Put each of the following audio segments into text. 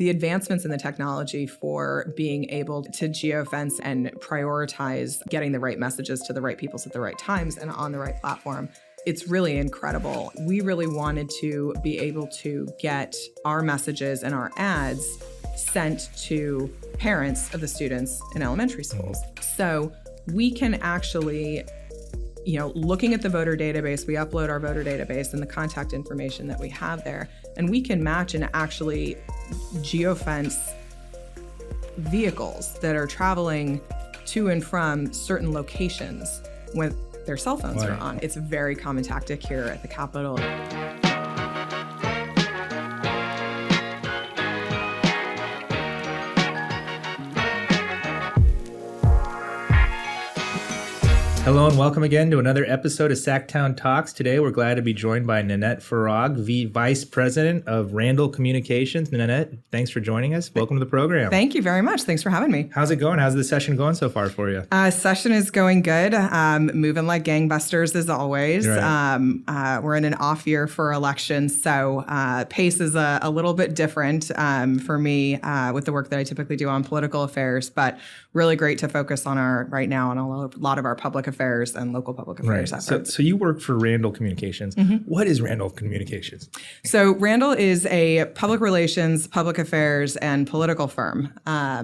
the advancements in the technology for being able to geofence and prioritize getting the right messages to the right people at the right times and on the right platform, it's really incredible. We really wanted to be able to get our messages and our ads sent to parents of the students in elementary schools. So we can actually, looking at the voter database, we upload our voter database and the contact information that we have there, and we can match and actually geofence vehicles that are traveling to and from certain locations when their cell phones are on. It's a very common tactic here at the Capitol. Hello and welcome again to another episode of Sacktown Talks. Today we're glad to be joined by Nanette Farag, Vice President of Randle Communications. Nanette, thanks for joining us. Welcome to the program. Thank you very much. Thanks for having me. How's it going? How's the session going so far for you? Session is going good. Moving like gangbusters as always. Right. We're in an off year for elections, so pace is a little bit different for me with the work that I typically do on political affairs, but really great to focus on a lot of our public affairs and local public affairs efforts. So you work for Randle Communications. Mm-hmm. What is Randle Communications? So Randle is a public relations, public affairs, and political firm.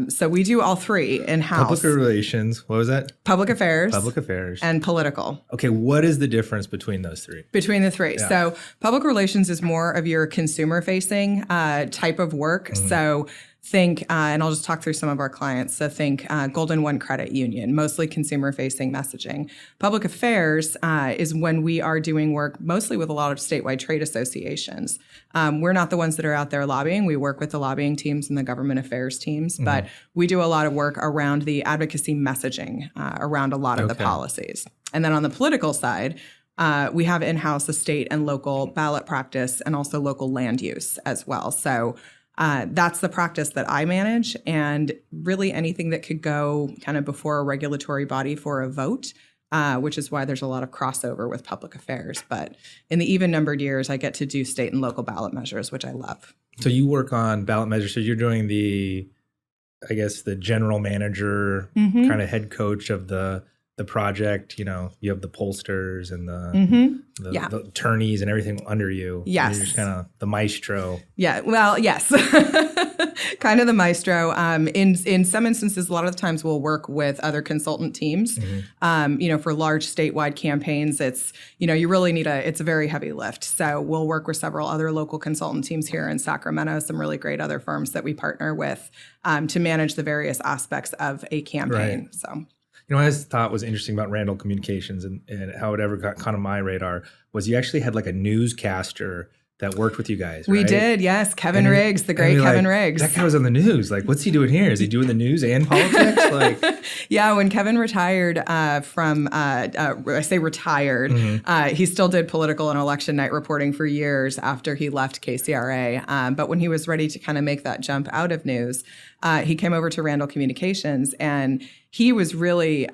So we do all three in-house. Public relations, what was that? Public affairs. Public affairs. And political. Okay, what is the difference between those three? Between the three. Yeah. So public relations is more of your consumer-facing type of work. Mm-hmm. So think, and I'll just talk through some of our clients. So think Golden One Credit Union, mostly consumer-facing messaging. Public affairs is when we are doing work mostly with a lot of statewide trade associations. We're not the ones that are out there lobbying. We work with the lobbying teams and the government affairs teams, but we do a lot of work around the advocacy messaging around a lot of the policies. And then on the political side, we have in-house the state and local ballot practice and also local land use as well. So that's the practice that I manage, and really anything that could go kind of before a regulatory body for a vote, which is why there's a lot of crossover with public affairs. But in the even-numbered years, I get to do state and local ballot measures, which I love. So you work on ballot measures. So you're doing the general manager, kind of head coach of the project. You have the pollsters and the attorneys and everything under you. Yes. You're just kind of the maestro. Yeah, well, yes. Kind of the maestro. In some instances, a lot of the times we'll work with other consultant teams. For large statewide campaigns, it's, you really need it's a very heavy lift. So we'll work with several other local consultant teams here in Sacramento, some really great other firms that we partner with to manage the various aspects of a campaign. Right. So. What I thought was interesting about Randle Communications and how it ever got kind of my radar was you actually had like a newscaster that worked with you guys, right? We did, yes. Kevin Riggs, the great Kevin Riggs. That guy was on the news. Like, what's he doing here? Is he doing the news and politics? Yeah, when Kevin retired I say retired, he still did political and election night reporting for years after he left KCRA. But when he was ready to kind of make that jump out of news, he came over to Randle Communications, and he was really,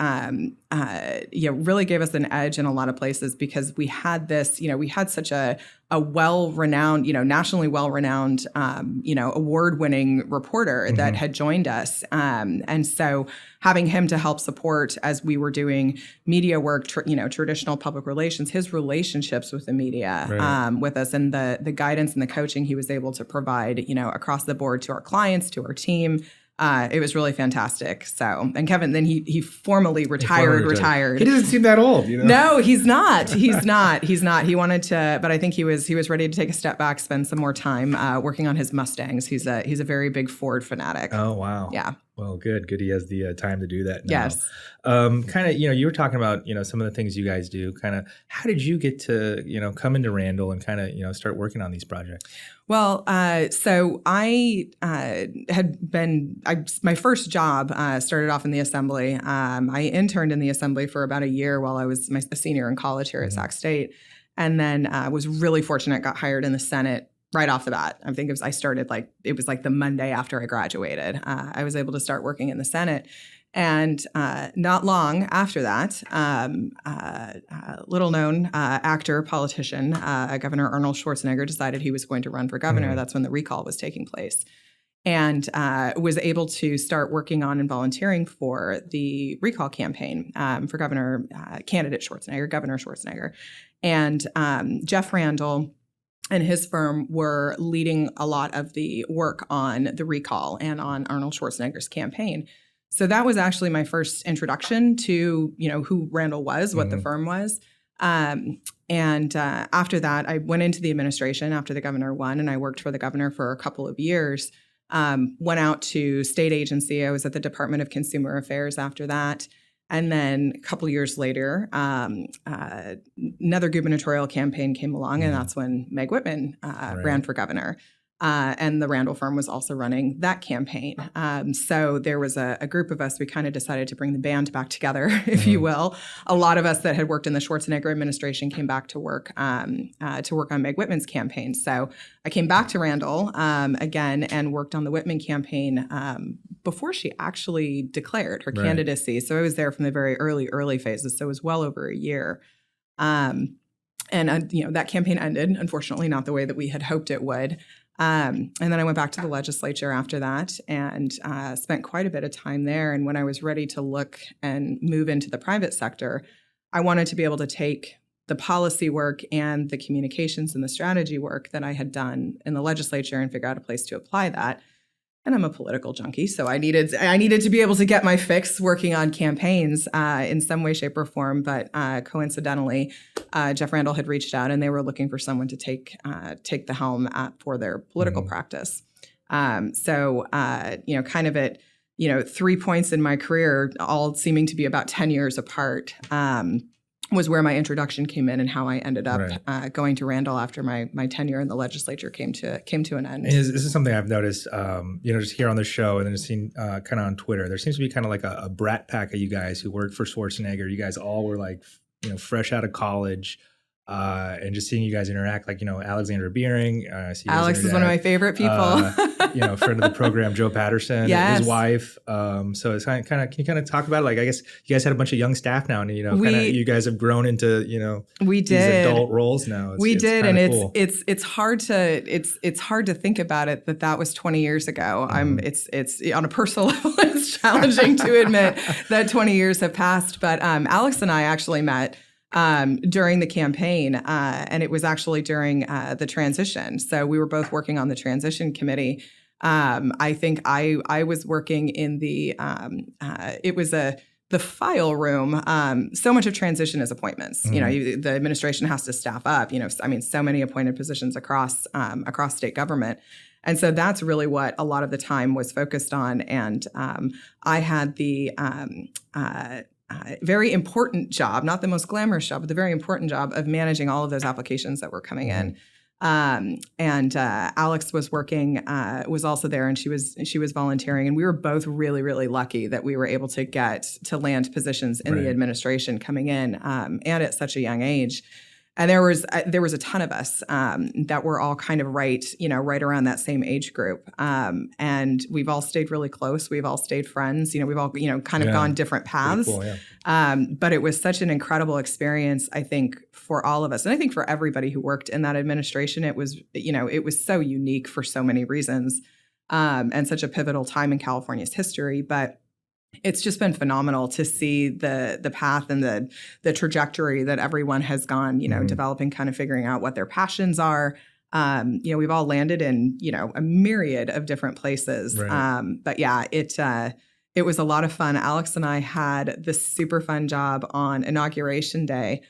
really gave us an edge in a lot of places because we had this, we had such a well-renowned, nationally well-renowned, award-winning reporter that had joined us. And so having him to help support as we were doing media work, traditional public relations, his relationships with the media with us, and the guidance and the coaching he was able to provide, across the board to our clients, to our team. It was really fantastic. So, and Kevin, then he formally retired. He doesn't seem that old, No, he's not. He's not. He wanted to, but I think he was ready to take a step back, spend some more time working on his Mustangs. He's a very big Ford fanatic. Oh, wow. Yeah. Well, good. He has the time to do that now. Yes. Kind of, you were talking about, some of the things you guys do. Kind of, how did you get to, come into Randle and kind of, start working on these projects? Well, so I my first job started off in the Assembly. I interned in the Assembly for about a year while I was a senior in college here at Sac State, and then was really fortunate, got hired in the Senate right off the bat. I think it was like the Monday after I graduated. I was able to start working in the Senate. And not long after that, little-known actor, politician, Governor Arnold Schwarzenegger decided he was going to run for governor. That's when the recall was taking place. and was able to start working on and volunteering for the recall campaign for Governor Schwarzenegger. And Jeff Randle and his firm were leading a lot of the work on the recall and on Arnold Schwarzenegger's campaign. So that was actually my first introduction to, who Randle was, what the firm was. And after that, I went into the administration after the governor won, and I worked for the governor for a couple of years. Went out to state agency. I was at the Department of Consumer Affairs after that. And then a couple of years later, another gubernatorial campaign came along, and that's when Meg Whitman ran for governor. And the Randle firm was also running that campaign. So there was a group of us. We kind of decided to bring the band back together, if you will. A lot of us that had worked in the Schwarzenegger administration came back to work on Meg Whitman's campaign. So I came back to Randle again and worked on the Whitman campaign before she actually declared her candidacy. So I was there from the very early phases. So it was well over a year. And that campaign ended, unfortunately, not the way that we had hoped it would. And then I went back to the legislature after that and spent quite a bit of time there. And when I was ready to look and move into the private sector, I wanted to be able to take the policy work and the communications and the strategy work that I had done in the legislature and figure out a place to apply that. And I'm a political junkie, so I needed to be able to get my fix working on campaigns in some way, shape, or form. But coincidentally, Jeff Randle had reached out, and they were looking for someone to take the helm for their political practice. So kind of at 3 points in my career, all seeming to be about 10 years apart, was where my introduction came in and how I ended up going to Randle after my tenure in the legislature came to an end. And this is something I've noticed, just here on the show and then seen kind of on Twitter. There seems to be kind of like a brat pack of you guys who worked for Schwarzenegger. You guys all were like, fresh out of college. And just seeing you guys interact, like, Alexander Biering. Alex is one of my favorite people. Friend of the program, Joe Patterson, his wife. So it's kind of, can you kind of talk about it? Like, I guess you guys had a bunch of young staff now, and, you guys have grown into, these adult roles now. It's hard to think about it that was 20 years ago. It's on a personal level, it's challenging to admit that 20 years have passed. But Alex and I actually met during the campaign, and it was actually during the transition. So we were both working on the transition committee. I think I was working in the the file room. So much of transition is appointments. The administration has to staff up. So many appointed positions across state government. And so that's really what a lot of the time was focused on. And I had the very important job, not the most glamorous job, but the very important job of managing all of those applications that were coming in. And Alex was was also there, and she was volunteering, and we were both really, really lucky that we were able to land positions in the administration coming in, and at such a young age. And there was a ton of us that were all kind of right around that same age group. And we've all stayed really close. We've all stayed friends. We've all, kind of gone different paths. Cool, but it was such an incredible experience, I think, for all of us. And I think for everybody who worked in that administration, it was so unique for so many reasons, and such a pivotal time in California's history. But it's just been phenomenal to see the path and the trajectory that everyone has gone, developing, kind of figuring out what their passions are. We've all landed in, a myriad of different places. But yeah, it was a lot of fun. Alex and I had this super fun job on Inauguration Day.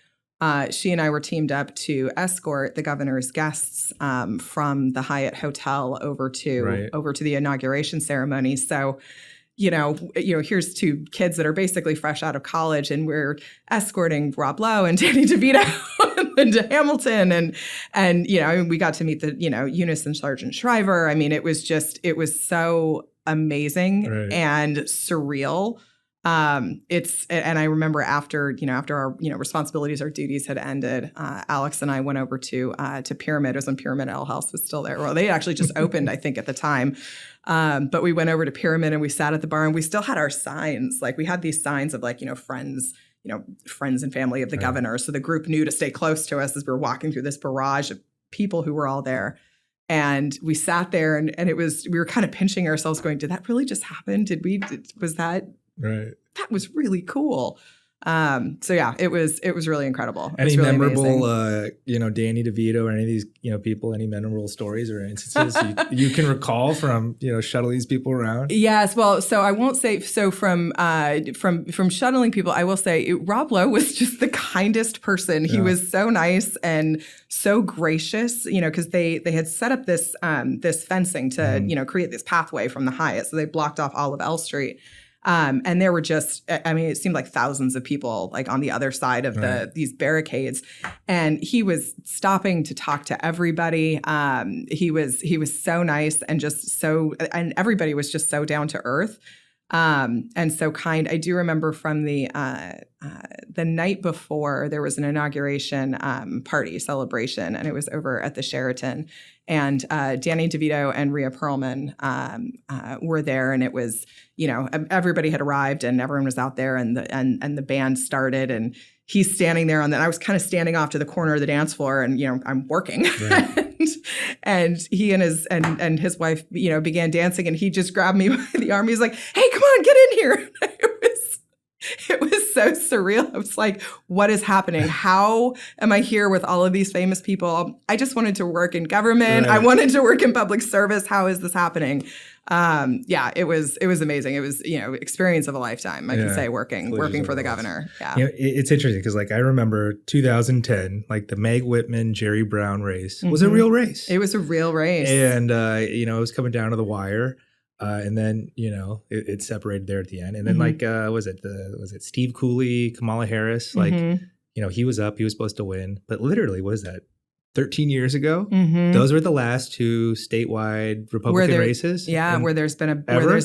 She and I were teamed up to escort the governor's guests from the Hyatt Hotel over to the inauguration ceremony. So here's two kids that are basically fresh out of college, and we're escorting Rob Lowe and Danny Devito into Hamilton, and we got to meet the Eunice and Sergeant Shriver. It was so amazing and surreal. And I remember after our responsibilities, our duties had ended, Alex and I went over to Pyramid. It was when Pyramid Ale House was still there. Well, they actually just opened, I think, at the time. But we went over to Pyramid and we sat at the bar, and we still had our signs. Like, we had these signs of friends and family of the governor. So the group knew to stay close to us as we were walking through this barrage of people who were all there. And we sat there and we were kind of pinching ourselves going, did that really just happen? Was that, right? That was really cool. So yeah, it was really incredible. Any really memorable, Danny Devito or any of these, people, any memorable stories or instances you can recall from, shuttling these people around? Yes. Well, so I won't say, so from shuttling people, I will say Rob Lowe was just the kindest person. He was so nice and so gracious, because they had set up this fencing to, create this pathway from the Hyatt. So they blocked off all of L Street. And there were just, it seemed like thousands of people like on the other side of these barricades. And he was stopping to talk to everybody. He was so nice and and everybody was just so down to earth. And so kind. I do remember from the night before there was an inauguration party celebration, and it was over at the Sheraton. And Danny DeVito and Rhea Perlman were there, and it was, everybody had arrived and everyone was out there, and the band started, and he's standing there I was kind of standing off to the corner of the dance floor, and I'm working. Right. And he and his wife, began dancing, and he just grabbed me by the arm. He's like, "Hey, come on, get in here." It was so surreal. I was like, what is happening? How am I here with all of these famous people? I just wanted to work in government. Right. I wanted to work in public service. How is this happening? It was amazing. It was, experience of a lifetime, I can say, working for the governor. Yeah. It's interesting because I remember 2010, the Meg Whitman, Jerry Brown race was a real race. It was a real race. And, it was coming down to the wire. And then, it separated there at the end. And then was it Steve Cooley, Kamala Harris? He was up, he was supposed to win. But literally, what is that? 13 years ago, those were the last two statewide Republican races. Yeah, where there's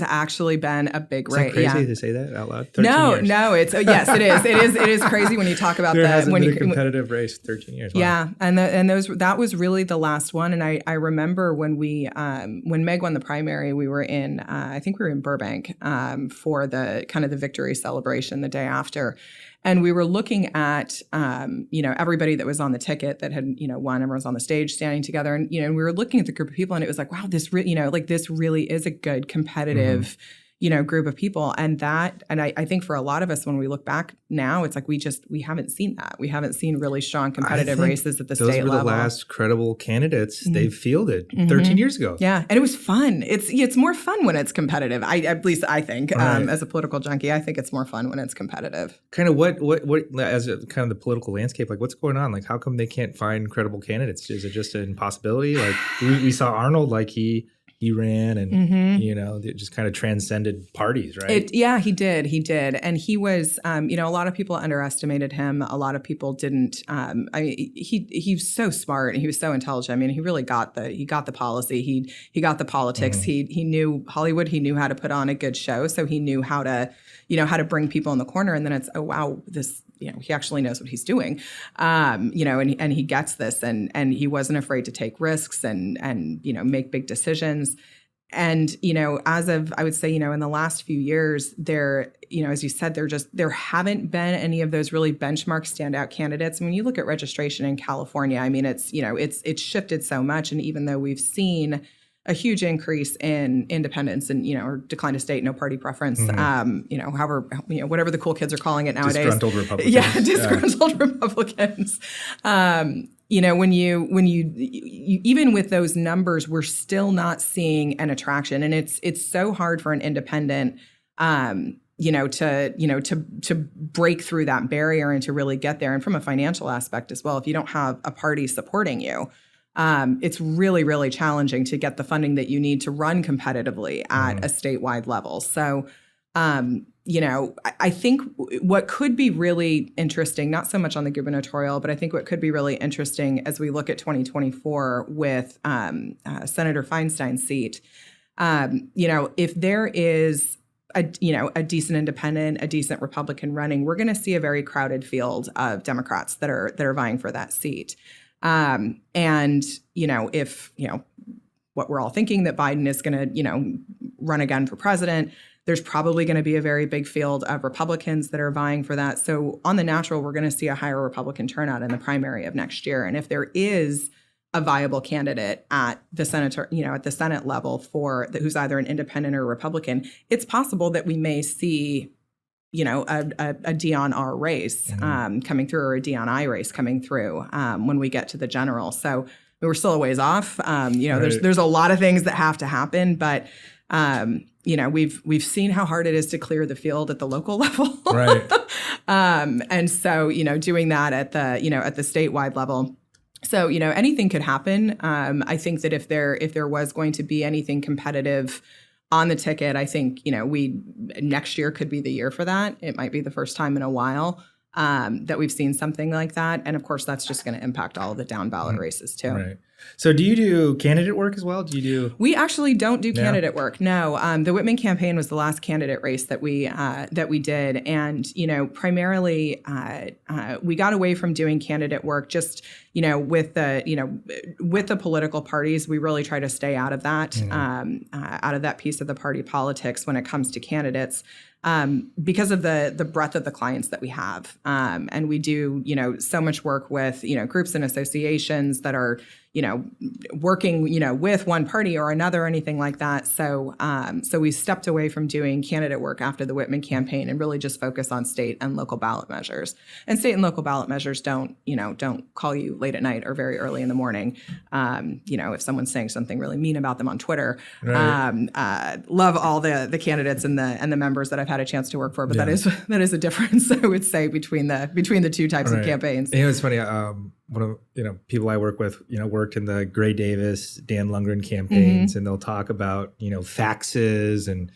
actually been a big race. Is that crazy to say that out loud? 13 years. No, it's yes, it is. It is crazy when you talk about there that. Hasn't been a competitive race 13 years. Wow. Yeah, and that was really the last one. And I remember when Meg won the primary, we were in I think we were in Burbank for the kind of the victory celebration the day after. And we were looking at, everybody that was on the ticket that had, won. Everyone was on the stage standing together. And, we were looking at the group of people, and it was like, wow, this really is a good competitive, group of people. And I think for a lot of us, when we look back now, it's like we haven't seen that. We haven't seen really strong competitive races at the state level. Those were the last credible candidates they've fielded 13 years ago. Yeah, and it was fun. It's more fun when it's competitive. At least I think, as a political junkie, I think it's more fun when it's competitive. Kind of what as a, kind of the political landscape, what's going on? How come they can't find credible candidates? Is it just an impossibility? We saw Arnold, he ran and, it just kind of transcended parties, right? He did. And he was, a lot of people underestimated him. A lot of people didn't. He's so smart and he was so intelligent. I mean, he really got the policy. He got the politics. He knew Hollywood. He knew how to put on a good show. So he knew how to bring people in the corner. And then it's, oh, wow, this, he actually knows what he's doing, and he gets this, and he wasn't afraid to take risks and make big decisions. And, as of, I would say, in the last few years, there, as you said, there haven't been any of those really benchmark standout candidates. And when you look at registration in California, I mean, it's shifted so much. And even though we've seen a huge increase in independence and, or decline of state, no party preference, however, whatever the cool kids are calling it nowadays. Disgruntled Republicans. Yeah, disgruntled Republicans. When you even with those numbers, we're still not seeing an attraction. And it's so hard for an independent, to break through that barrier and to really get there. And from a financial aspect as well, if you don't have a party supporting you, it's really, really challenging to get the funding that you need to run competitively at a statewide level. So, I think what could be really interesting, not so much on the gubernatorial, but I think what could be really interesting as we look at 2024 with Senator Feinstein's seat, if there is a decent independent, a decent Republican running, we're going to see a very crowded field of Democrats that are vying for that seat. If, what we're all thinking that Biden is going to, run again for president, there's probably going to be a very big field of Republicans that are vying for that. So on the natural, we're going to see a higher Republican turnout in the primary of next year. And if there is a viable candidate at the senator, at the Senate level who's either an independent or Republican, it's possible that we may see, a Dion R race coming through, or a Dion I race coming through when we get to the general. So we're still a ways off. Right. There's a lot of things that have to happen, but we've seen how hard it is to clear the field at the local level. Right. And so, doing that at the statewide level. So, anything could happen. I think that if there was going to be anything competitive on the ticket, I think, next year could be the year for that. It might be the first time in a while that we've seen something like that. And of course, that's just going to impact all of the down ballot races too. Right. So do you do candidate work as well? We actually don't do candidate work. No. The Whitman campaign was the last candidate race that we did. And, primarily we got away from doing candidate work just, with the political parties. We really try to stay out of that, out of that piece of the party politics when it comes to candidates. Because of the breadth of the clients that we have. And we do, so much work with, groups and associations that are, working, with one party or another or anything like that. So we stepped away from doing candidate work after the Whitman campaign and really just focus on state and local ballot measures. And state and local ballot measures don't call you late at night or very early in the morning. If someone's saying something really mean about them on Twitter. Right. Love all the candidates and the members that I've had a chance to work for, but that is a difference, I would say, between the two types of campaigns. It's funny. One of people I work with, worked in the Gray Davis, Dan Lundgren campaigns, and they'll talk about faxes and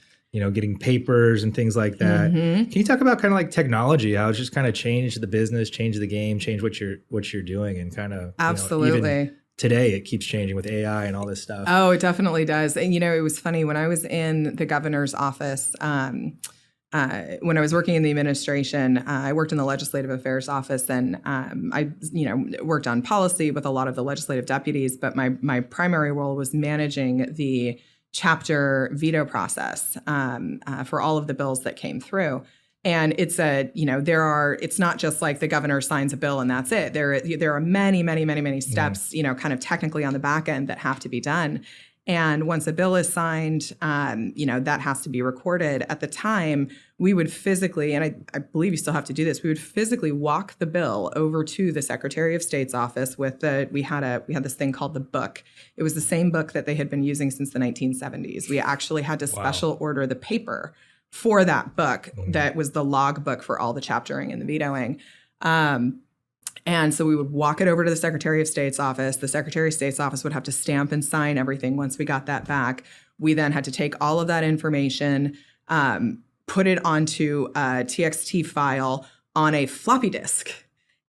getting papers and things like that. Can you talk about kind of like technology, how it's just kind of changed the business, changed the game, changed what you're doing, and kind of absolutely. Even today it keeps changing with AI and all this stuff. Oh, it definitely does. And it was funny when I was in the governor's office. When I was working in the administration, I worked in the legislative affairs office, and I worked on policy with a lot of the legislative deputies. But my primary role was managing the chapter veto process for all of the bills that came through. And it's it's not just like the governor signs a bill and that's it. There are many steps, kind of technically on the back end that have to be done. And once a bill is signed, that has to be recorded. At the time, we would physically, and I believe you still have to do this, we would physically walk the bill over to the Secretary of State's office we had this thing called the book. It was the same book that they had been using since the 1970s. We actually had to special order the paper for that book that was the log book for all the chaptering and the vetoing. And so we would walk it over to the Secretary of State's office. The Secretary of State's office would have to stamp and sign everything once we got that back. We then had to take all of that information, put it onto a TXT file on a floppy disk,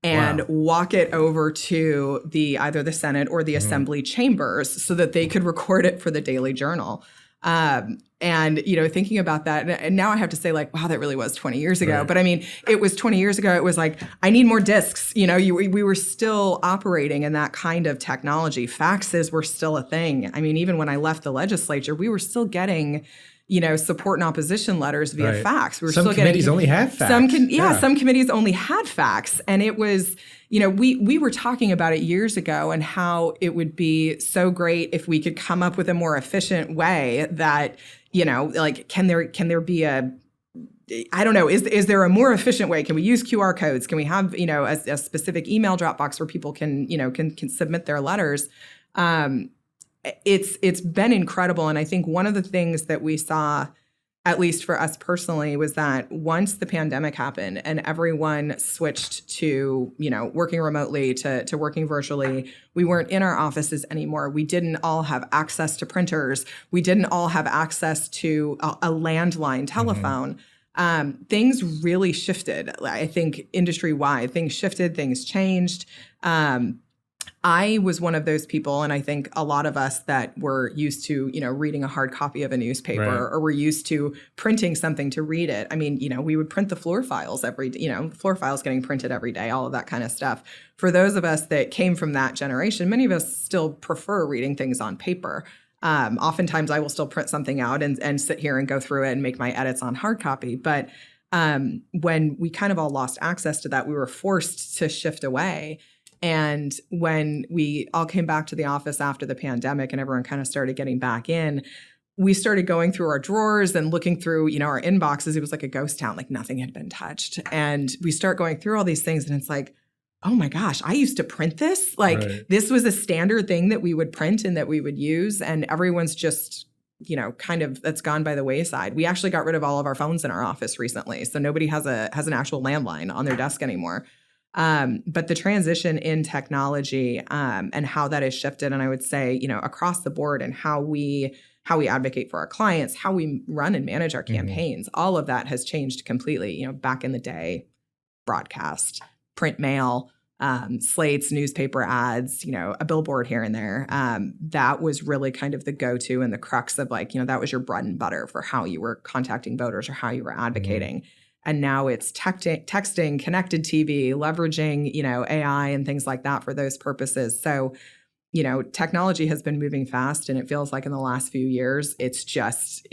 and walk it over to either the Senate or the Assembly chambers so that they could record it for the Daily Journal. And, thinking about that, and now I have to say, like, wow, that really was 20 years ago. Right. But I mean, it was 20 years ago. It was like, I need more disks. We were still operating in that kind of technology. Faxes were still a thing. I mean, even when I left the legislature, we were still getting, support and opposition letters via fax. We were some still committees getting, only had fax. Some committees only had fax. And it was, we were talking about it years ago and how it would be so great if we could come up with a more efficient way that, can there be I don't know, is there a more efficient way? Can we use QR codes? Can we have, a specific email drop box where people can submit their letters? It's been incredible. And I think one of the things that we saw, at least for us personally, was that once the pandemic happened and everyone switched to, working remotely to working virtually, we weren't in our offices anymore. We didn't all have access to printers. We didn't all have access to a landline telephone. Things really shifted. I think industry-wide, things shifted, things changed. I was one of those people, and I think a lot of us that were used to, reading a hard copy of a newspaper, or were used to printing something to read it. I mean, we would print the floor files floor files getting printed every day, all of that kind of stuff. For those of us that came from that generation, many of us still prefer reading things on paper. Oftentimes I will still print something out and sit here and go through it and make my edits on hard copy. But when we kind of all lost access to that, we were forced to shift away. And when we all came back to the office after the pandemic and everyone kind of started getting back in, we started going through our drawers and looking through, our inboxes. It was like a ghost town, like nothing had been touched. And we start going through all these things and it's like, oh my gosh, I used to print this. Like this was a standard thing that we would print and that we would use. And everyone's just, kind of that's gone by the wayside. We actually got rid of all of our phones in our office recently. So nobody has an actual landline on their desk anymore. But the transition in technology and how that has shifted, and I would say, across the board and how we advocate for our clients, how we run and manage our campaigns, all of that has changed completely. Back in the day, broadcast, print mail, slates, newspaper ads, a billboard here and there. That was really kind of the go-to and the crux of that was your bread and butter for how you were contacting voters or how you were advocating. And now it's texting, connected TV, leveraging, AI and things like that for those purposes. So, technology has been moving fast, and it feels like in the last few years, it's just,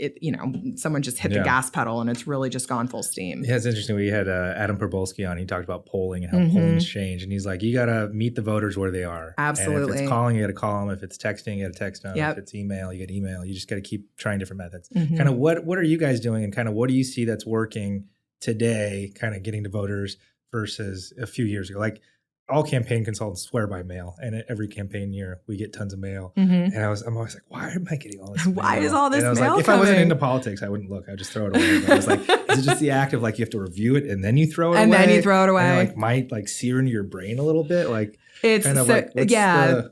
someone just hit the gas pedal and it's really just gone full steam. Yeah, it's interesting. We had Adam Probolski on. He talked about polling and how polling's changed. And he's like, you got to meet the voters where they are. Absolutely. And if it's calling, you got to call them. If it's texting, you got to text them. Yep. If it's email, you get email. You just got to keep trying different methods. Kind of what are you guys doing, and kind of what do you see that's working today, kind of getting to voters versus a few years ago? Like, all campaign consultants swear by mail, and every campaign year we get tons of mail. And I'm always like, why am I getting all this mail? Why is all this mail? Like, if I wasn't into politics, I wouldn't look. I'd just throw it away. But I was like, is it just the act of like you have to review it and then you throw it away? And then you throw it away. And might sear into your brain a little bit. Like, it's kind of so, like,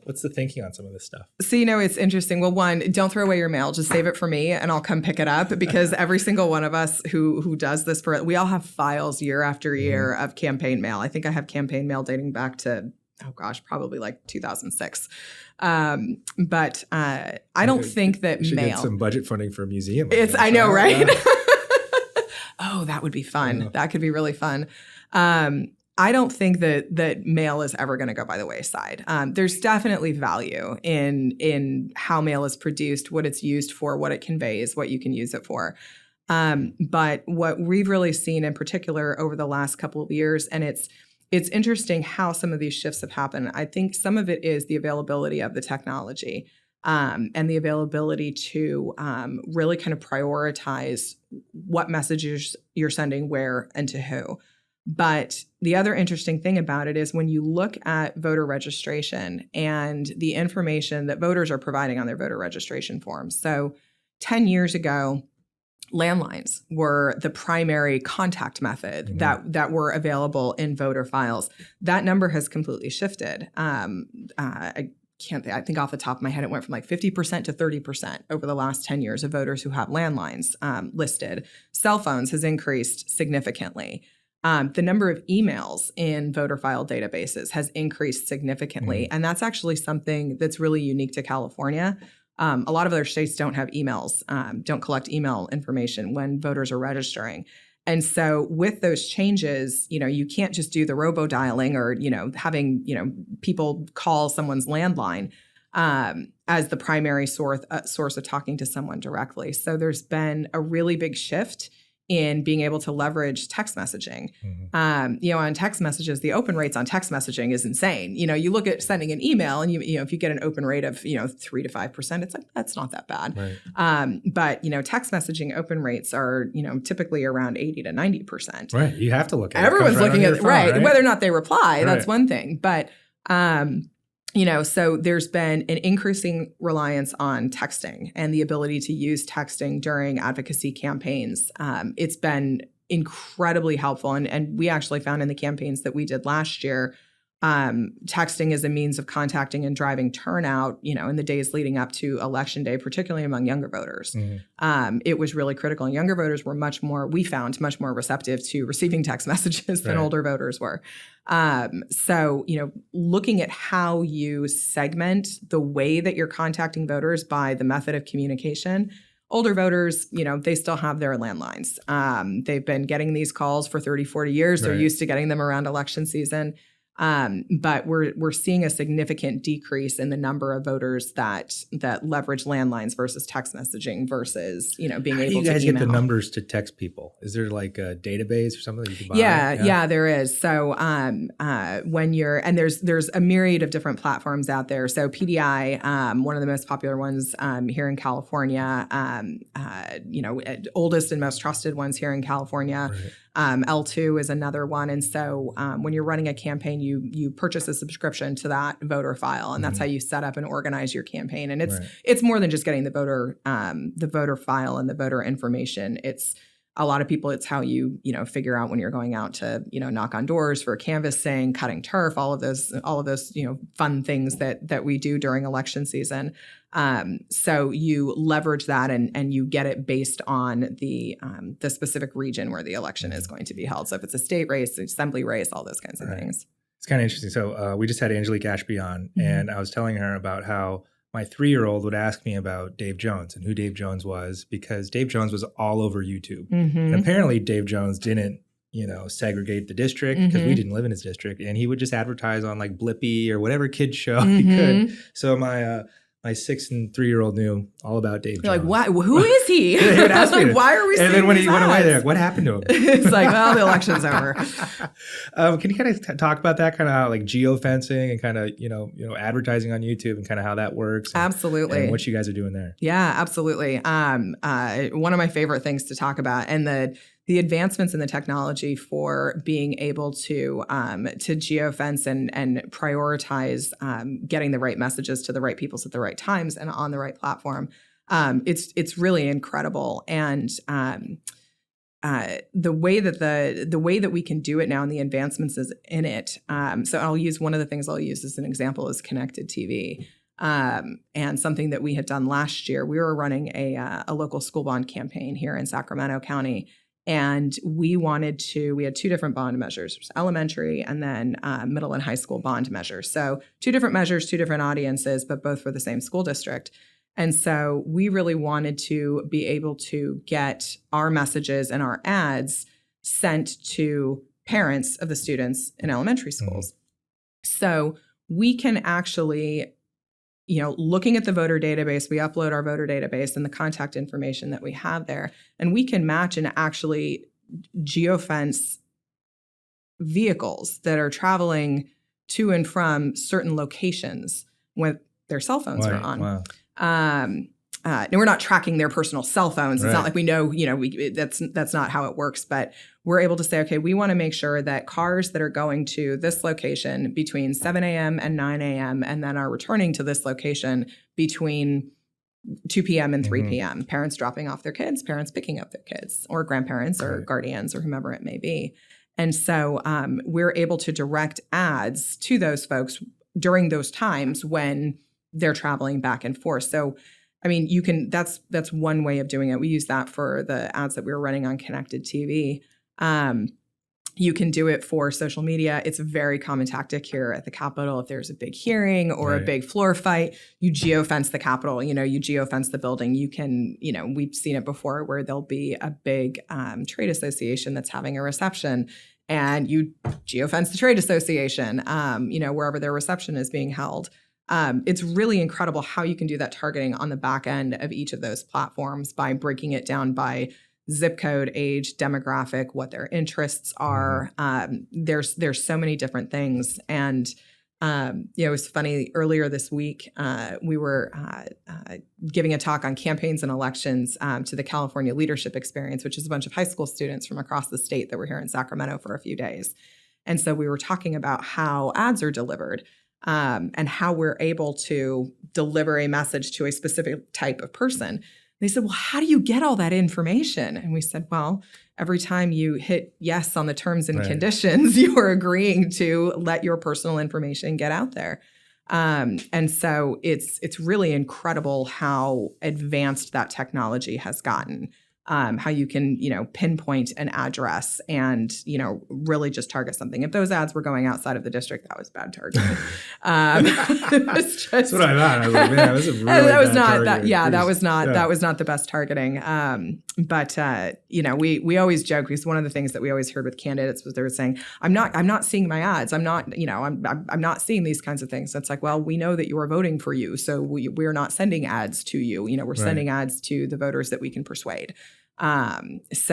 what's the thinking on some of this stuff? So, it's interesting. Well, one, don't throw away your mail. Just save it for me and I'll come pick it up, because every single one of us who does this we all have files year after year of campaign mail. I think I have campaign mail dating back to, probably like 2006. But I don't think that you should mail. Get some budget funding for a museum. I know, right? Oh, that would be fun. Yeah. That could be really fun. I don't think that mail is ever going to go by the wayside. There's definitely value in how mail is produced, what it's used for, what it conveys, what you can use it for. But what we've really seen in particular over the last couple of years, and it's interesting how some of these shifts have happened. I think some of it is the availability of the technology and the availability to really kind of prioritize what messages you're sending where and to who. But the other interesting thing about it is when you look at voter registration and the information that voters are providing on their voter registration forms. So 10 years ago, landlines were the primary contact method that were available in voter files. That number has completely shifted. I think off the top of my head, it went from like 50% to 30% over the last 10 years of voters who have landlines listed. Cell phones has increased significantly. The number of emails in voter file databases has increased significantly. And that's actually something that's really unique to California. A lot of other states don't have emails, don't collect email information when voters are registering. And so with those changes, you can't just do the robo-dialing or, having, people call someone's landline as the primary source of talking to someone directly. So there's been a really big shift in being able to leverage text messaging. On text messages, the open rates on text messaging is insane. You look at sending an email and if you get an open rate of, 3 to 5%, it's like, that's not that bad. Right. But text messaging open rates are, typically around 80 to 90%. Right. You have to look at it. Everyone's looking at it, right. Whether or not they reply, Right. that's one thing. But, so there's been an increasing reliance on texting and the ability to use texting during advocacy campaigns. It's been incredibly helpful. And we actually found in the campaigns that we did last year, texting is a means of contacting and driving turnout, in the days leading up to Election Day, particularly among younger voters. It was really critical. And younger voters were much more receptive to receiving text messages than older voters were. So, looking at how you segment the way that you're contacting voters by the method of communication, older voters, they still have their landlines. They've been getting these calls for 30, 40 years. They're used to getting them around election season. But we're seeing a significant decrease in the number of voters that leverage landlines versus text messaging versus, being able to email. How do you guys get the numbers to text people? Is there like a database or something that you can buy? Yeah, there is. So when there's a myriad of different platforms out there. So PDI, one of the most popular ones here in California, oldest and most trusted ones here in California. Right. L2 is another one. And so when you're running a campaign, you purchase a subscription to that voter file, and that's how you set up and organize your campaign. And it's more than just getting the voter file and the voter information. It's a lot of people. It's how you figure out when you're going out to knock on doors for canvassing, cutting turf, all of those fun things that we do during election season. So you leverage that and you get it based on the specific region where the election is going to be held. So if it's a state race, assembly race, all those kinds of things. It's kind of interesting. So we just had Angelique Ashby on, and I was telling her about how my 3-year-old would ask me about Dave Jones and who Dave Jones was, because Dave Jones was all over YouTube. And apparently Dave Jones didn't segregate the district, because we didn't live in his district, and he would just advertise on like Blippi or whatever kid show he could. So my 6 and 3-year-old knew all about Dave Jones. You're like, why? Who is he? He would ask me, why are we seeing And then when these he went away, ads? they're like, what happened to him? It's like, well, the election's over. Can you kind of talk about that, kind of how like geofencing and kind of, advertising on YouTube and kind of how that works? Absolutely. And what you guys are doing there. Yeah, absolutely. One of my favorite things to talk about, and the advancements in the technology for being able to geofence and prioritize getting the right messages to the right people at the right times and on the right platform. It's really incredible. And the way that we can do it now and the advancements is in it. So I'll use one of the things I'll use as an example is connected TV. And something that we had done last year, we were running a local school bond campaign here in Sacramento County. And we had 2 different bond measures, elementary and then middle and high school bond measures. So 2 different measures, 2 different audiences, but both for the same school district. And so we really wanted to be able to get our messages and our ads sent to parents of the students in elementary schools. So we can actually, looking at the voter database, we upload our voter database and the contact information that we have there, and we can match and actually geofence vehicles that are traveling to and from certain locations when their cell phones are on. Wow. And we're not tracking their personal cell phones. It's not like we know, that's not how it works. But we're able to say, okay, we want to make sure that cars that are going to this location between 7 a.m. and 9 a.m. and then are returning to this location between 2 p.m. and 3 p.m., parents dropping off their kids, parents picking up their kids, or grandparents or guardians or whomever it may be. And so we're able to direct ads to those folks during those times when they're traveling back and forth. So I mean, that's one way of doing it. We use that for the ads that we were running on connected TV. You can do it for social media. It's a very common tactic here at the Capitol. If there's a big hearing or a big floor fight, you geofence the Capitol, you geofence the building. You can, we've seen it before where there'll be a big trade association that's having a reception, and you geofence the trade association, wherever their reception is being held. It's really incredible how you can do that targeting on the back end of each of those platforms by breaking it down by zip code, age, demographic, what their interests are. There's so many different things. And, it was funny, earlier this week, we were giving a talk on campaigns and elections to the California Leadership Experience, which is a bunch of high school students from across the state that were here in Sacramento for a few days. And so we were talking about how ads are delivered. And how we're able to deliver a message to a specific type of person. They said, well, how do you get all that information? And we said, well, every time you hit yes on the terms and conditions, you are agreeing to let your personal information get out there. And so it's really incredible how advanced that technology has gotten. how you can, pinpoint an address and, really just target something. If those ads were going outside of the district, that was bad targeting. It was just, that's what I thought. I was like, man, that was a really that was bad not targeting. that. Yeah, that was not the best targeting. But we always joke, because one of the things that we always heard with candidates was they were saying, I'm not seeing my ads. I'm not seeing these kinds of things. So it's like, well, we know that you are voting for you, so we're not sending ads to you. We're sending ads to the voters that we can persuade. It's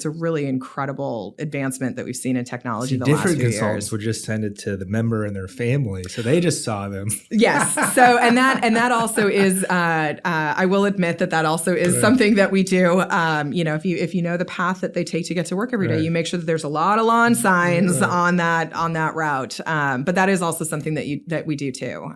a really incredible advancement that we've seen in technology the last few years. Different consultants would just send it to the member and their family, so they just saw them. Yes. So and that also is I will admit that also is something that we do. If you know the path that they take to get to work every day, you make sure that there's a lot of lawn signs on that route. But that is also something that we do too,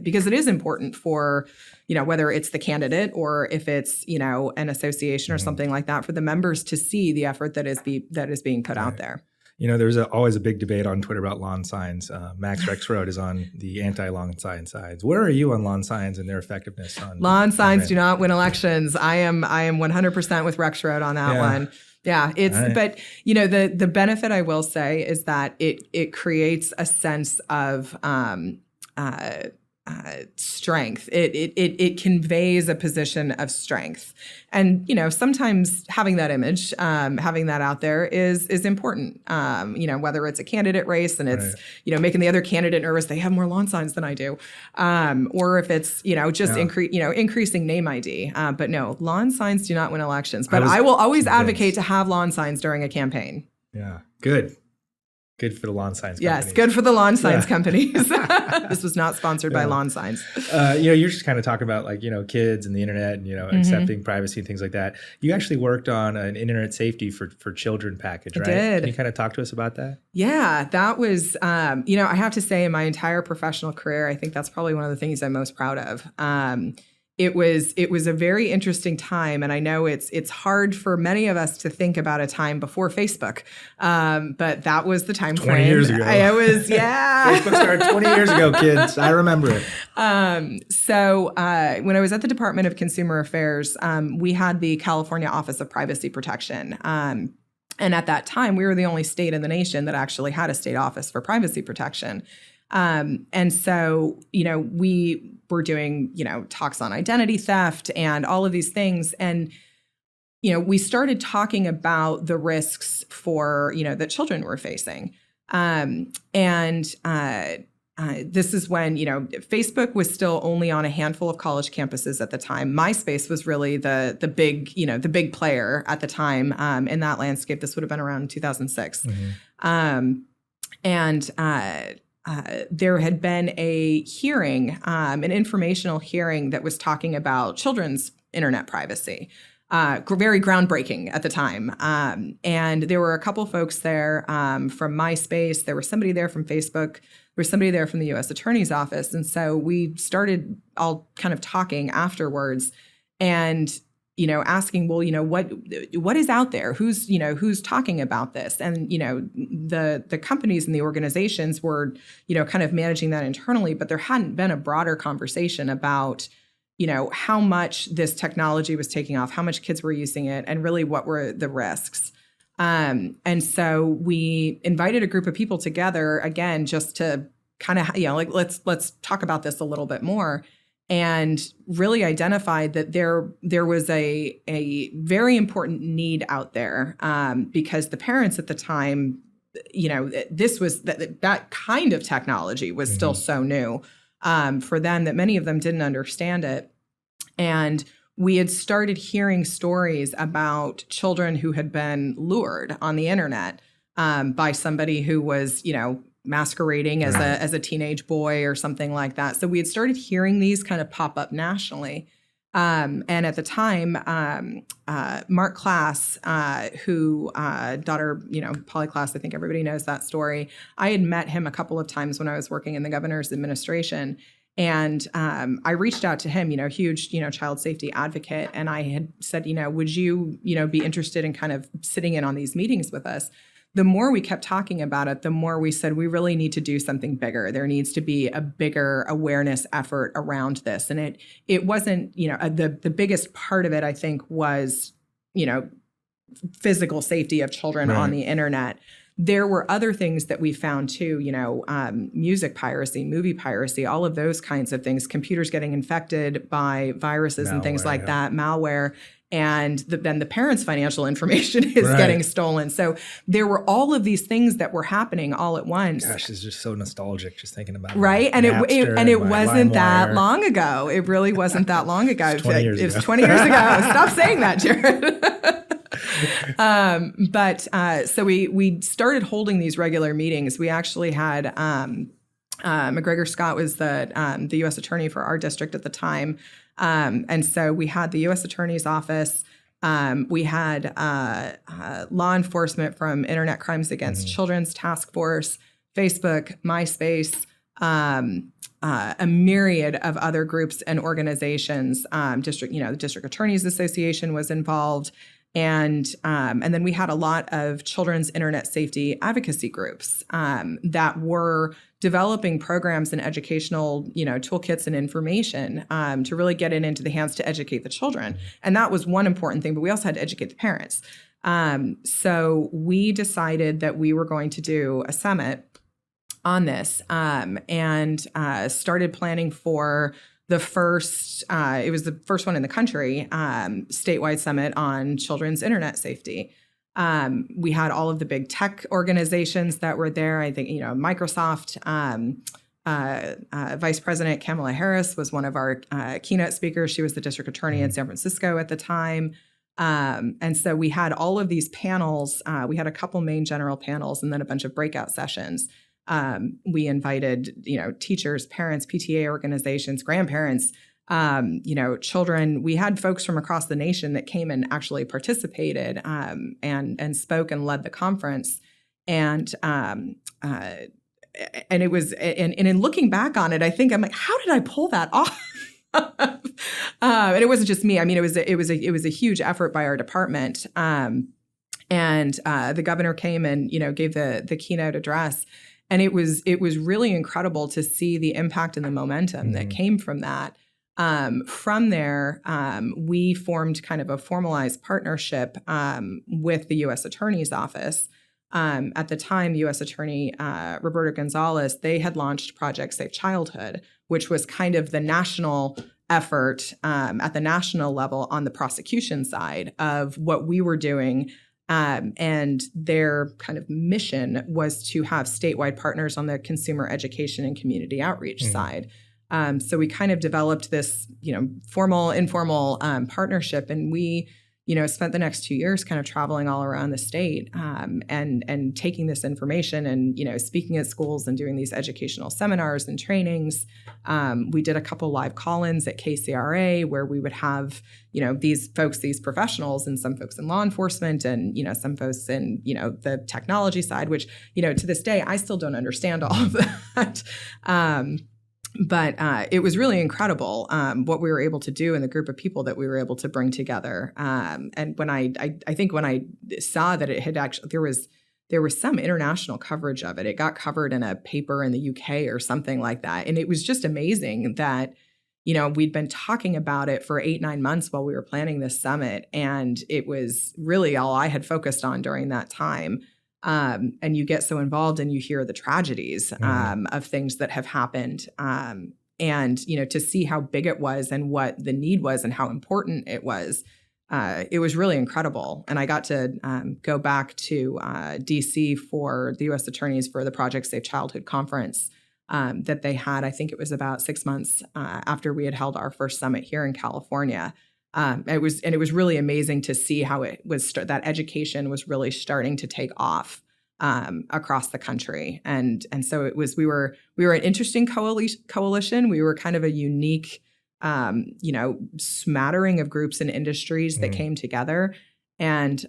because it is important for, whether it's the candidate or if it's, an association or something like that, for the members to see the effort that is being put out there. There's always a big debate on Twitter about lawn signs. Max Rexroad is on the anti-lawn sign sides. Where are you on lawn signs and their effectiveness? Lawn signs do not win elections. I am 100% with Rexroad on that one. Yeah, but the benefit, I will say, is that it creates a sense of strength. It conveys a position of strength, and sometimes having that image, having that out there is important. Whether it's a candidate race and it's making the other candidate nervous, they have more lawn signs than I do, or if it's increasing name ID. But no, lawn signs do not win elections. But I will always advocate to have lawn signs during a campaign. Yeah, good. Good for the lawn signs companies. Yes, good for the lawn signs companies. This was not sponsored by lawn signs. You're just kind of talking about kids and the internet and accepting privacy and things like that. You actually worked on an internet safety for children package, right? I did. Can you kind of talk to us about that? Yeah, that was I have to say, in my entire professional career, I think that's probably one of the things I'm most proud of. It was a very interesting time, and I know it's hard for many of us to think about a time before Facebook, but that was the time 20 frame. years ago. Facebook started 20 years ago, kids. I remember it. So when I was at the Department of Consumer Affairs, we had the California Office of Privacy Protection. And at that time, we were the only state in the nation that actually had a state office for privacy protection. And so, we were doing, talks on identity theft and all of these things. And, we started talking about the risks for, that children were facing. This is when, Facebook was still only on a handful of college campuses at the time. MySpace was really the big, the big player at the time, in that landscape. This would have been around 2006. There had been a hearing, an informational hearing that was talking about children's internet privacy, very groundbreaking at the time. And there were a couple folks there from MySpace. There was somebody there from Facebook. There was somebody there from the U.S. Attorney's Office. And so we started all kind of talking afterwards and asking, well, what is out there? Who's talking about this? And, the companies and the organizations were, kind of managing that internally, but there hadn't been a broader conversation about, how much this technology was taking off, how much kids were using it, and really what were the risks. And so we invited a group of people together, again, just to kind of, let's talk about this a little bit more. And really identified that there was a very important need out there, because the parents at the time, this was that kind of technology was still so new for them that many of them didn't understand it. And we had started hearing stories about children who had been lured on the internet by somebody who was, masquerading as a teenage boy or something like that. So we had started hearing these kind of pop up nationally. And at the time, Mark Klass, who daughter, Polly Klass, I think everybody knows that story. I had met him a couple of times when I was working in the governor's administration. And I reached out to him, huge, child safety advocate. And I had said, would you, be interested in kind of sitting in on these meetings with us? the more we kept talking about it, the more we said we really need to do something bigger. There needs to be a bigger awareness effort around this. And it wasn't, the biggest part of it, I think, was, physical safety of children on the internet. There were other things that we found too, music piracy, movie piracy, all of those kinds of things, computers getting infected by viruses and things like that, malware. And then the parents' financial information is getting stolen. So there were all of these things that were happening all at once. Gosh, it's just so nostalgic just thinking about it. Right. And it wasn't that long ago. It really wasn't that long ago. It was 20 years ago. Stop saying that, Jared. So we started holding these regular meetings. We actually had McGregor Scott was the U.S. attorney for our district at the time. And so we had the U.S. Attorney's Office. We had law enforcement from Internet Crimes Against Children's Task Force, Facebook, MySpace, a myriad of other groups and organizations. The District Attorneys Association was involved. And then we had a lot of children's internet safety advocacy groups that were developing programs and educational, toolkits and information to really get it into the hands to educate the children. And that was one important thing, but we also had to educate the parents. So we decided that we were going to do a summit on this and started planning for the first, it was the first one in the country, statewide summit on children's internet safety. We had all of the big tech organizations that were there. I think, Microsoft, Vice President Kamala Harris was one of our keynote speakers. She was the district attorney in San Francisco at the time. And so we had all of these panels. We had a couple main general panels and then a bunch of breakout sessions. We invited, teachers, parents, PTA organizations, grandparents, children. We had folks from across the nation that came and actually participated and spoke and led the conference. And it was, and in looking back on it, I think I'm like, how did I pull that off? And it wasn't just me. I mean, it was a huge effort by our department. And the governor came and gave the keynote address. And it was really incredible to see the impact and the momentum that came from that. From there, we formed kind of a formalized partnership with the U.S. Attorney's Office. At the time, U.S. Attorney Roberto Gonzalez, they had launched Project Safe Childhood, which was kind of the national effort at the national level on the prosecution side of what we were doing. And their kind of mission was to have statewide partners on the consumer education and community outreach side. So we kind of developed this, formal, informal partnership, and we, spent the next 2 years kind of traveling all around the state and taking this information and, speaking at schools and doing these educational seminars and trainings. We did a couple live call-ins at KCRA where we would have, these folks, these professionals, and some folks in law enforcement and, some folks in, the technology side, which, to this day, I still don't understand all of that. But it was really incredible what we were able to do and the group of people that we were able to bring together. And when I think when I saw that it had actually, there was some international coverage of it. It got covered in a paper in the UK or something like that. And it was just amazing that, we'd been talking about it for 8-9 months while we were planning this summit. And it was really all I had focused on during that time. And you get so involved and you hear the tragedies of things that have happened. And, to see how big it was and what the need was and how important it was really incredible. And I got to go back to D.C. for the U.S. attorneys for the Project Safe Childhood conference that they had. I think it was about 6 months after we had held our first summit here in California. It was really amazing to see how it was that education was really starting to take off across the country, and so we were an interesting coalition. We were kind of a unique, smattering of groups and industries that came together, and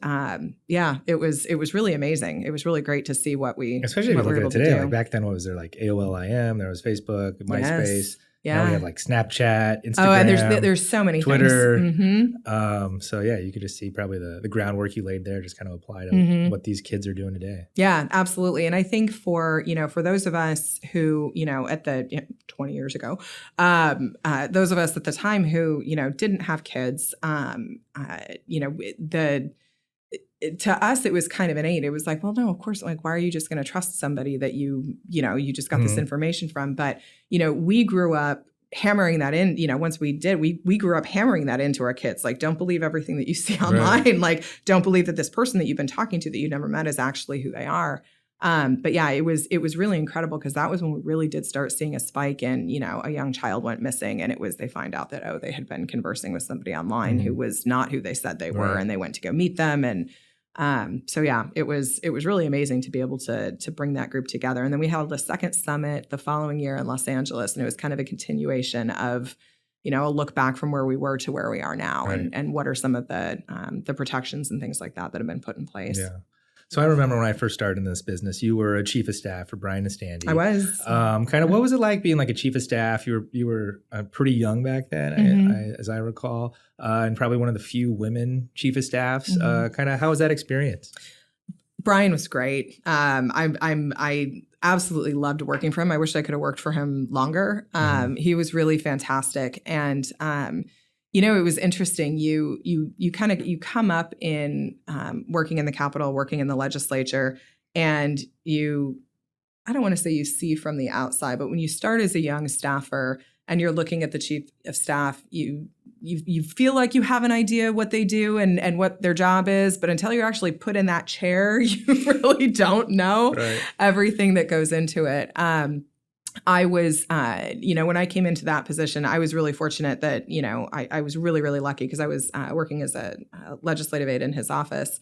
it was really amazing. It was really great to see what we especially if you look at it today. Like back then, what was there, like AOL IM? There was Facebook, MySpace. Yeah. Now we have like Snapchat, Instagram. Oh, and there's so many Twitter. things. So yeah, you could just see probably the groundwork you laid there just kind of apply to what these kids are doing today. Yeah, absolutely. And I think for those of us who, at the 20 years ago, those of us at the time who, didn't have kids, to us, it was kind of innate. It was like, well, no, of course, like, why are you just going to trust somebody that you just got this information from? But, we grew up hammering that in, once we did, we grew up hammering that into our kids. Like, don't believe everything that you see online. Right. Like, don't believe that this person that you've been talking to that you never met is actually who they are. But yeah, it was really incredible because that was when we really did start seeing a spike in, a young child went missing and they find out that, they had been conversing with somebody online who was not who they said they were. Right. And they went to go meet them. And so yeah, it was really amazing to be able to bring that group together. And then we held a second summit the following year in Los Angeles, and it was kind of a continuation of, a look back from where we were to where we are now, right. and what are some of the protections and things like that have been put in place. Yeah. So I remember when I first started in this business, you were a chief of staff for Brian and Standy. I was. Kind of, what was it like being like a chief of staff? You were pretty young back then, as I recall, and probably one of the few women chief of staffs. Kind of, how was that experience? Brian was great. I absolutely loved working for him. I wish I could have worked for him longer. He was really fantastic, and it was interesting. You come up in working in the Capitol, working in the legislature, and I don't want to say you see from the outside, but when you start as a young staffer and you're looking at the chief of staff, you feel like you have an idea what they do and what their job is, but until you're actually put in that chair, you really don't know everything that goes into it. I was, when I came into that position, I was really fortunate that, I was really, really lucky because I was working as a legislative aide in his office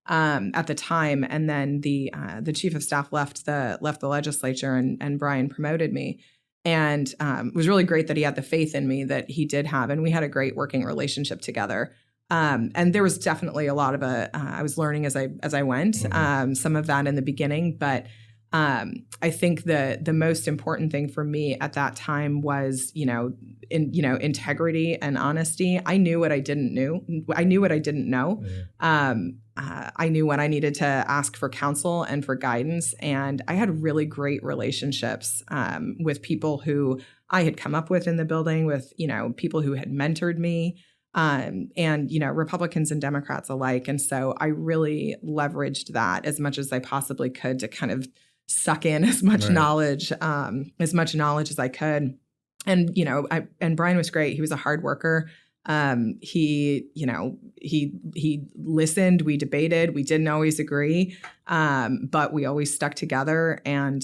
at the time. And then the chief of staff left the legislature and Brian promoted me. And it was really great that he had the faith in me that he did have. And we had a great working relationship together. And there was definitely a lot of I was learning as I went, some of that in the beginning, but I think the most important thing for me at that time was, integrity and honesty. I knew what I didn't know. I knew what I didn't know. I knew when I needed to ask for counsel and for guidance. And I had really great relationships with people who I had come up with in the building, with, people who had mentored me. And, Republicans and Democrats alike. And so I really leveraged that as much as I possibly could to kind of suck in as much knowledge as I could. And, and Brian was great. He was a hard worker. He listened, we debated, we didn't always agree. But we always stuck together. And,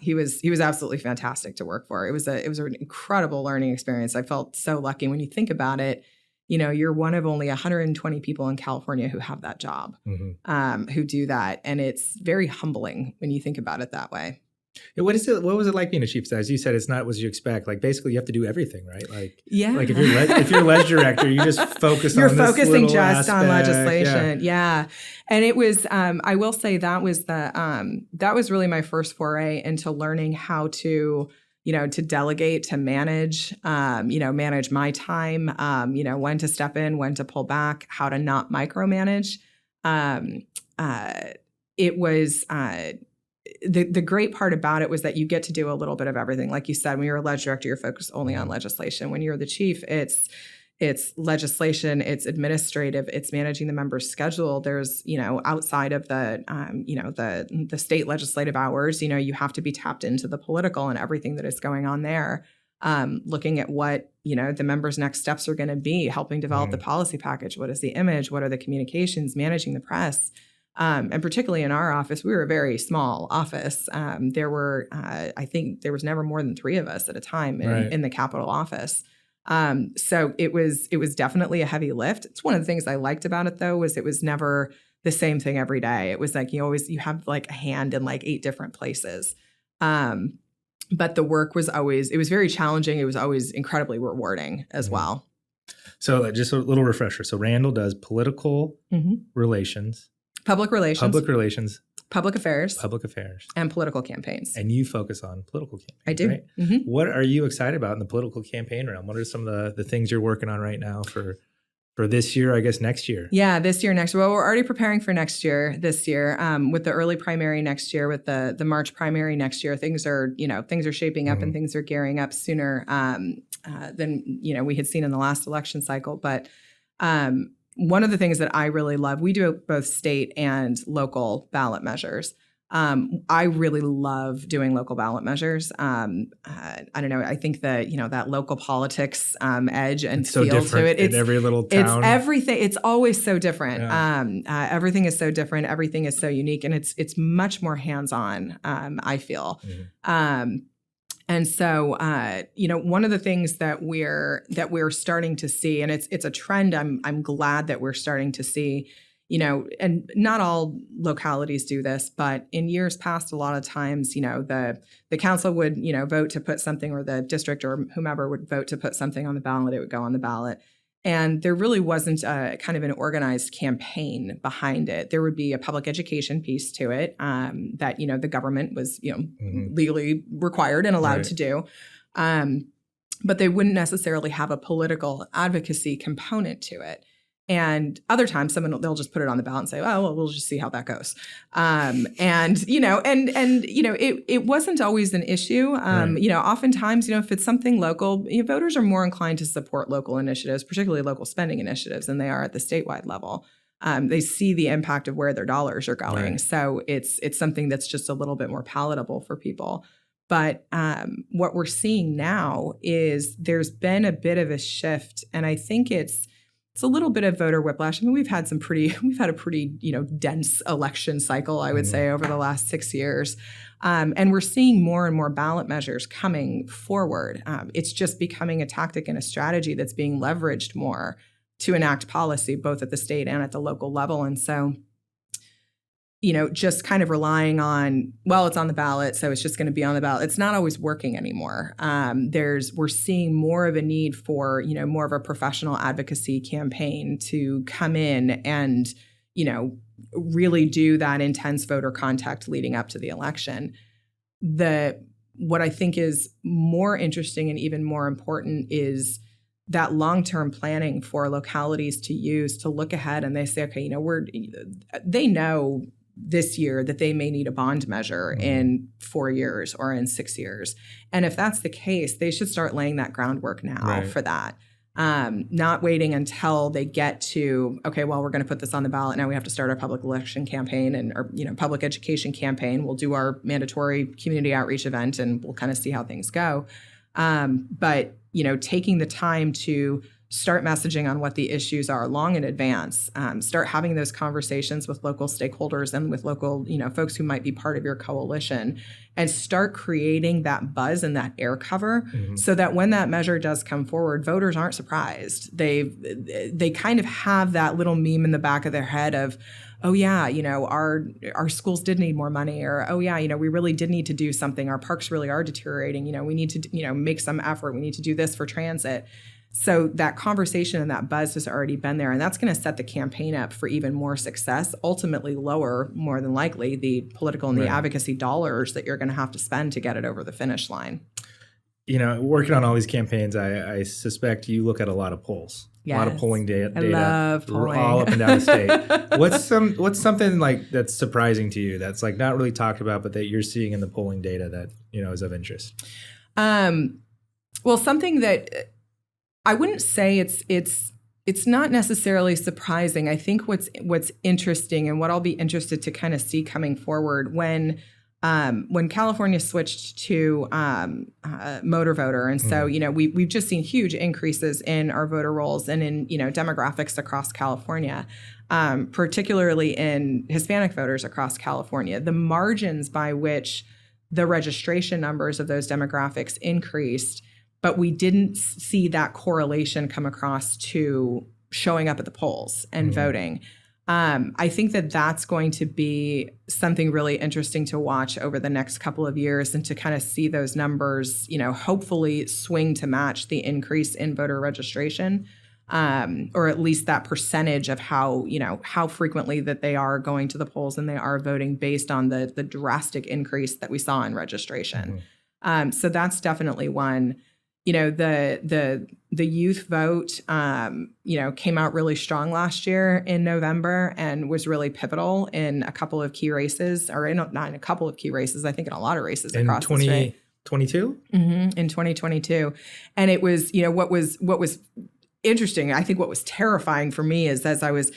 he was absolutely fantastic to work for. It was an incredible learning experience. I felt so lucky when you think about it. You're one of only 120 people in California who have that job, who do that. And it's very humbling when you think about it that way. What was it like being a chief of staff? As you said, it's not what you expect. Like, basically, you have to do everything, right? Like, like if you're leg director, you just focus on this focusing little just aspect. on legislation. Yeah. And it was, I will say that was that was really my first foray into learning how to, to delegate, to manage, manage my time, when to step in, when to pull back, how to not micromanage. It was, the great part about it was that you get to do a little bit of everything. Like you said, when you're a leg director, you're focused only on legislation. When you're the chief, it's legislation, it's administrative, it's managing the members' schedule. There's, outside of the, the state legislative hours, you have to be tapped into the political and everything that is going on there. Looking at what, the members' next steps are going to be, helping develop the policy package. What is the image? What are the communications? Managing the press. And particularly in our office, we were a very small office. There were, I think there was never more than 3 of us at a time in the Capitol office. So it was definitely a heavy lift. It's one of the things I liked about it, though, was it was never the same thing every day. It was like you have like a hand in like 8 different places. But the work was always, it was very challenging. It was always incredibly rewarding as well. So just a little refresher. So Randle does political relations. Public relations. public affairs, and political campaigns. And you focus on political campaigns. I do. Right? What are you excited about in the political campaign realm? What are some of the things you're working on right now for this year, I guess next year? Yeah, this year, next year. Well, we're already preparing for this year, with the early primary next year, with the March primary next year. Things are shaping up and things are gearing up sooner than we had seen in the last election cycle. But one of the things that I really love, we do both state and local ballot measures. I really love doing local ballot measures. I don't know. I think that, that local politics edge and it's so feel to it. It's in every little town. It's everything. It's always so different. Yeah. Everything is so different. Everything is so unique. And it's much more hands-on, I feel. And so, one of the things that we're starting to see, and it's a trend I'm glad that we're starting to see, and not all localities do this, but in years past, a lot of times, the council would, vote to put something, or the district or whomever would vote to put something on the ballot. It would go on the ballot. And there really wasn't a kind of an organized campaign behind it. There would be a public education piece to it that, the government was, legally required and allowed to do. But they wouldn't necessarily have a political advocacy component to it. And other times they'll just put it on the ballot and say, oh, well, we'll just see how that goes. It wasn't always an issue. Oftentimes, if it's something local, voters are more inclined to support local initiatives, particularly local spending initiatives, than they are at the statewide level. They see the impact of where their dollars are going. Right. So it's something that's just a little bit more palatable for people. But what we're seeing now is there's been a bit of a shift, and I think it's a little bit of voter whiplash. I mean, we've had a pretty, dense election cycle, I would say, over the last 6 years. And we're seeing more and more ballot measures coming forward. It's just becoming a tactic and a strategy that's being leveraged more to enact policy, both at the state and at the local level. And so, just kind of relying on, well, it's on the ballot, so it's just going to be on the ballot. It's not always working anymore. We're seeing more of a need for, more of a professional advocacy campaign to come in and, really do that intense voter contact leading up to the election. What I think is more interesting and even more important is that long-term planning for localities to use to look ahead, and they say, okay, they know this year that they may need a bond measure in 4 years or in 6 years. And if that's the case, they should start laying that groundwork now for that. Not waiting until they get to, okay, well, we're going to put this on the ballot. Now we have to start our public election campaign or public education campaign. We'll do our mandatory community outreach event and we'll kind of see how things go. But taking the time to start messaging on what the issues are long in advance, start having those conversations with local stakeholders and with local, folks who might be part of your coalition, and start creating that buzz and that air cover so that when that measure does come forward, voters aren't surprised. They kind of have that little meme in the back of their head of, oh yeah, our schools did need more money, or oh yeah, we really did need to do something. Our parks really are deteriorating. We need to, make some effort. We need to do this for transit. So that conversation and that buzz has already been there, and that's going to set the campaign up for even more success, ultimately lower, more than likely, the political and the advocacy dollars that you're going to have to spend to get it over the finish line. Working on all these campaigns, I suspect you look at a lot of polls, a lot of polling data. I love polling. All up and down the state. What's something like that's surprising to you that's like not really talked about, but that you're seeing in the polling data that, is of interest? Well, something that I wouldn't say it's not necessarily surprising. I think what's interesting and what I'll be interested to kind of see coming forward when California switched to motor voter, and so we've just seen huge increases in our voter rolls and in demographics across California, particularly in Hispanic voters across California. The margins by which the registration numbers of those demographics increased, but we didn't see that correlation come across to showing up at the polls and voting. I think that that's going to be something really interesting to watch over the next couple of years, and to kind of see those numbers, hopefully swing to match the increase in voter registration. or at least that percentage of how frequently that they are going to the polls and they are voting based on the drastic increase that we saw in registration. So that's definitely one. The youth vote, came out really strong last year in November and was really pivotal in a couple of key races, or not in a couple of key races, I think in a lot of races across the state. 2022? In 2022. And it was, what was interesting, I think what was terrifying for me is, as I was,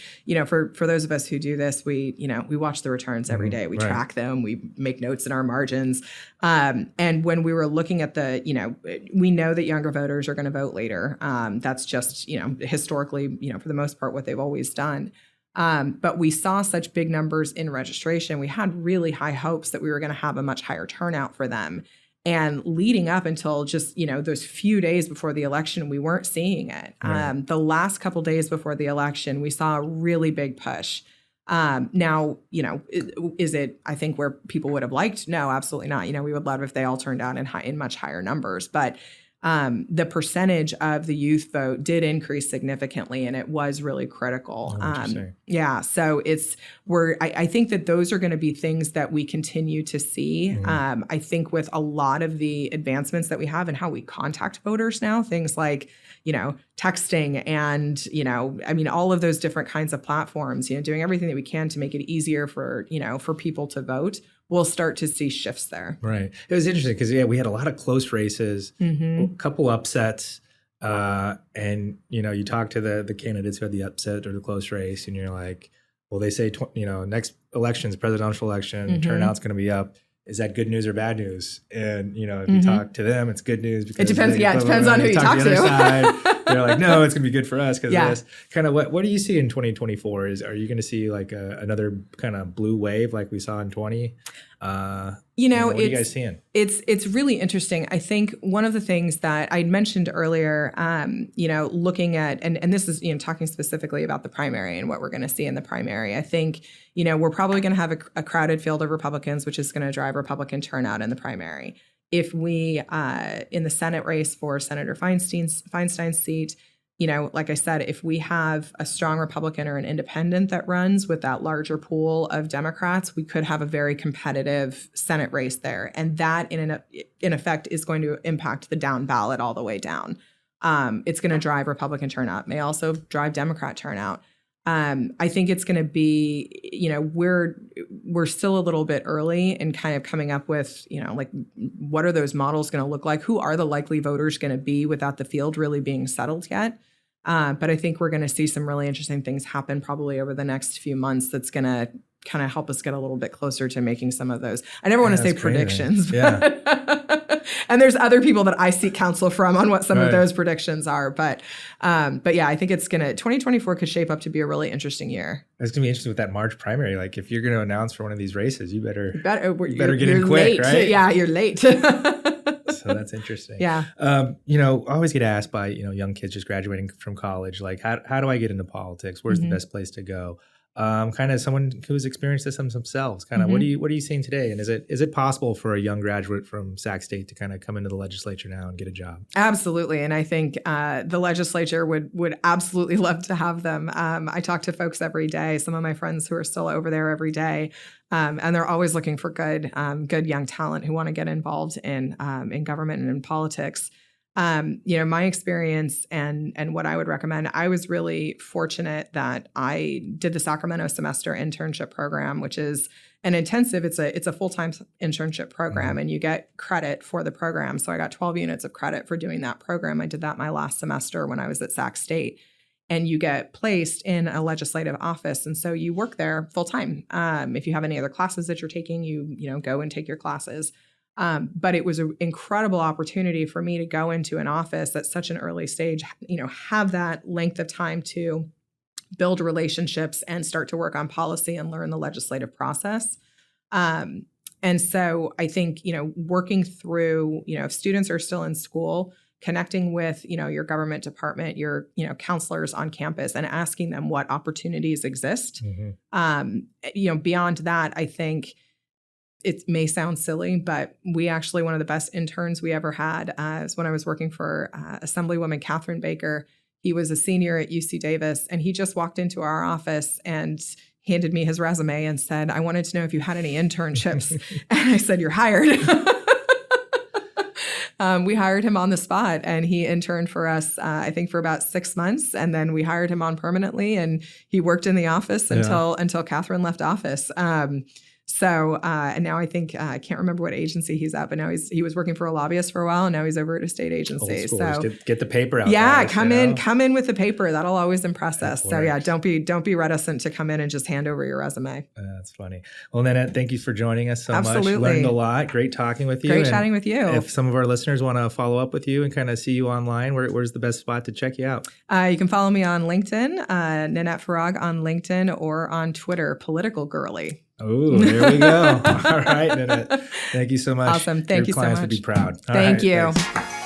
for those of us who do this, we watch the returns every day. We track them, we make notes in our margins. And when we were looking at we know that younger voters are going to vote later. That's just, historically, for the most part, what they've always done. But we saw such big numbers in registration. We had really high hopes that we were going to have a much higher turnout for them. And leading up until just, those few days before the election, we weren't seeing it. Right. The last couple days before the election, we saw a really big push. Now, is it, I think, where people would have liked? No, absolutely not. We would love if they all turned out in much higher numbers. But the percentage of the youth vote did increase significantly, and it was really critical. So I think that those are going to be things that we continue to see. I think with a lot of the advancements that we have and how we contact voters now, things like, texting and, all of those different kinds of platforms, doing everything that we can to make it easier for people to vote, we'll start to see shifts there. Right. It was interesting because, we had a lot of close races, a couple upsets. And, you talk to the candidates who had the upset or the close race, and you're like, well, they say, next election is presidential election, turnout's going to be up. Is that good news or bad news? And, if you talk to them, it's good news. Because it depends. It depends on who you talk to. The other side, they're like, no, it's going to be good for us because of this. Kind of what do you see in 2024? Are you going to see like another kind of blue wave like we saw in 20? What are you guys seeing? It's really interesting. I think one of the things that I mentioned earlier, looking at, and this is, talking specifically about the primary and what we're going to see in the primary. I think, we're probably going to have a crowded field of Republicans, which is going to drive Republican turnout in the primary. If we, in the Senate race for Senator Feinstein's seat, like I said, if we have a strong Republican or an independent that runs with that larger pool of Democrats, we could have a very competitive Senate race there. And that, in effect, is going to impact the down ballot all the way down. It's going to drive Republican turnout, may also drive Democrat turnout. I think it's going to be, we're still a little bit early in kind of coming up with, what are those models going to look like? Who are the likely voters going to be without the field really being settled yet? But I think we're going to see some really interesting things happen probably over the next few months that's going to kind of help us get a little bit closer to making some of those. I never want to say predictions, but and there's other people that I seek counsel from on what some of those predictions are. But yeah, I think 2024 could shape up to be a really interesting year. It's going to be interesting with that March primary. Like if you're going to announce for one of these races, you better get in quick, late. Right? Yeah, you're late. So that's interesting. Yeah. I always get asked by, young kids just graduating from college, like, how do I get into politics? Where's the best place to go? Kind of someone who's experienced this themselves. Kind of what are you seeing today? And is it possible for a young graduate from Sac State to kind of come into the legislature now and get a job? Absolutely. And I think the legislature would absolutely love to have them. I talk to folks every day, some of my friends who are still over there every day. And they're always looking for good young talent who want to get involved in government and in politics. My experience and what I would recommend, I was really fortunate that I did the Sacramento semester internship program, which is an intensive, it's a full-time internship program and you get credit for the program. So I got 12 units of credit for doing that program. I did that my last semester when I was at Sac State. And you get placed in a legislative office. And so you work there full time. If you have any other classes that you're taking, you go and take your classes. But it was an incredible opportunity for me to go into an office at such an early stage, have that length of time to build relationships and start to work on policy and learn the legislative process. And so I think, working through, if students are still in school, connecting with, your government department, your, counselors on campus and asking them what opportunities exist. Beyond that, I think it may sound silly, but we actually, one of the best interns we ever had is when I was working for Assemblywoman Catherine Baker. He was a senior at UC Davis, and he just walked into our office and handed me his resume and said, I wanted to know if you had any internships. And I said, you're hired. We hired him on the spot, and he interned for us, I think, for about 6 months. And then we hired him on permanently, and he worked in the office until Catherine left office. And now I think, I can't remember what agency he's at, but now he was working for a lobbyist for a while, and now he's over at a state agency. So get the paper out. Yeah, come in with the paper. That'll always impress us. So yeah, don't be reticent to come in and just hand over your resume. That's funny. Well, Nanette, thank you for joining us so Absolutely. much. Learned a lot. Great talking with you. Great chatting with you. If some of our listeners want to follow up with you and kind of see you online, where's the best spot to check you out? You can follow me on LinkedIn, Nanette Farag on LinkedIn, or on Twitter, Political Girly. Oh, there we go. All right, Nanette. Thank you so much. Awesome. Thank you so much. Your clients would be proud. Thank you. Thanks.